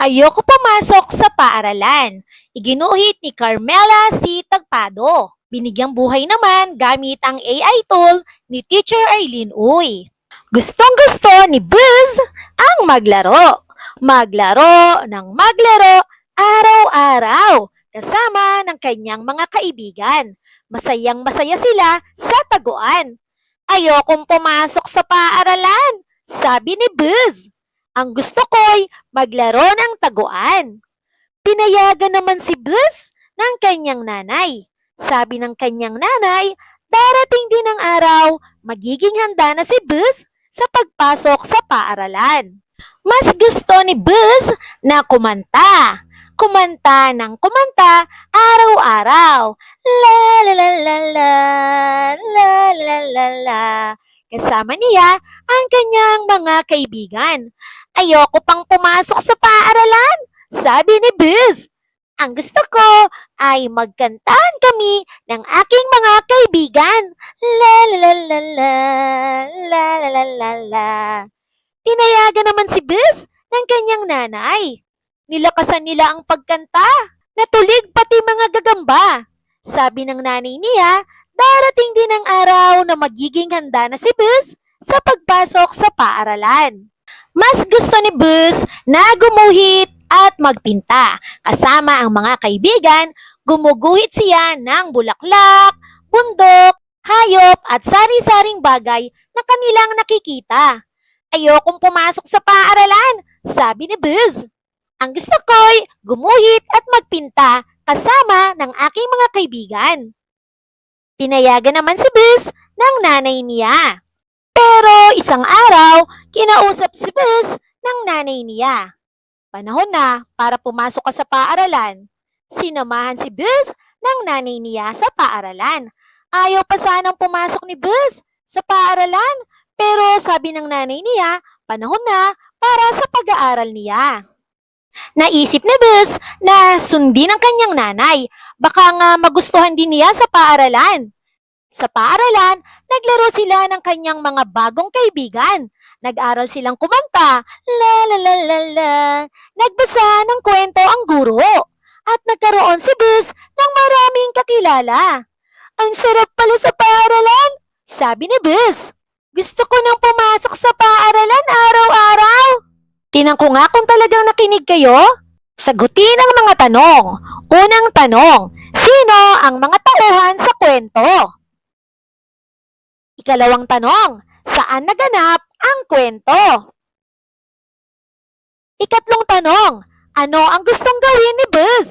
Ayoko pumasok sa paaralan. Iginuhit ni Carmela si Tagpado. Binigyang buhay naman gamit ang AI tool ni Teacher Arlene Uy. Gustong-gusto ni Buzz ang maglaro. Maglaro ng maglaro araw-araw kasama ng kanyang mga kaibigan. Masayang masaya sila sa taguan. Ayokong pumasok sa paaralan, sabi ni Buzz. Ang gusto ko'y maglaro ng taguan. Pinayagan naman si Buzz ng kanyang nanay. Sabi ng kanyang nanay, darating din ang araw, magiging handa na si Buzz sa pagpasok sa paaralan. Mas gusto ni Buzz na kumanta. Kumanta ng kumanta araw-araw. La la la la la la la la la. Kasama niya ang kanyang mga kaibigan. Ayoko pang pumasok sa paaralan, sabi ni Buzz. Ang gusto ko ay magkantahan kami ng aking mga kaibigan. La la la la la la la la la la. Pinayagan naman si Buzz ng kanyang nanay. Nilakasan nila ang pagkanta. Natulig pati mga gagamba. Sabi ng nanay niya, darating din ang araw na magiging handa na si Buzz sa pagpasok sa paaralan. Mas gusto ni Buzz na gumuhit at magpinta. Kasama ang mga kaibigan, gumuguhit siya ng bulaklak, bundok, hayop at sari-saring bagay na kanilang nakikita. Ayokong pumasok sa paaralan, sabi ni Buzz. Ang gusto ko'y gumuhit at magpinta kasama ng aking mga kaibigan. Pinayagan naman si Buzz ng nanay niya. Pero isang araw, kinausap si Buzz ng nanay niya. Panahon na para pumasok ka sa paaralan. Sinamahan si Buzz ng nanay niya sa paaralan. Ayaw pa sanang pumasok ni Buzz sa paaralan, pero sabi ng nanay niya, panahon na para sa pag-aaral niya. Naisip ni Buzz na sundin ang kanyang nanay. Baka nga magustuhan din niya sa paaralan. Sa paaralan, naglaro sila ng kanyang mga bagong kaibigan. Nag-aral silang kumanta, la la la la la. Nagbasa ng kwento ang guro. At nagkaroon si Buzz ng maraming kakilala. Ang sarap pala sa paaralan, sabi ni Buzz. Gusto ko nang pumasok sa paaralan araw-araw. Tinan ko nga kung talagang nakinig kayo. Sagutin ang mga tanong. Unang tanong, sino ang mga tauhan sa kwento? Ikalawang tanong, saan naganap ang kwento? Ikatlong tanong, ano ang gustong gawin ni Buzz?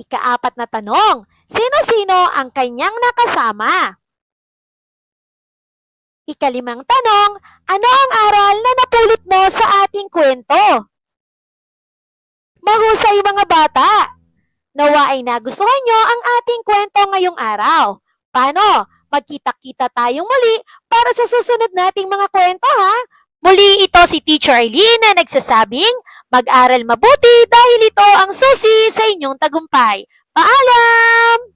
Ikaapat na tanong, sino-sino ang kanyang nakasama? Ikalimang tanong, ano ang aral na napulot mo sa ating kwento? Mahusay mga bata! Nawa ay nagustuhan nyo ang ating kwento ngayong araw. Paano? Magkita-kita tayong muli para sa susunod nating mga kwento ha? Muli ito si Teacher Arlene na nagsasabing, mag-aral mabuti dahil ito ang susi sa inyong tagumpay. Paalam!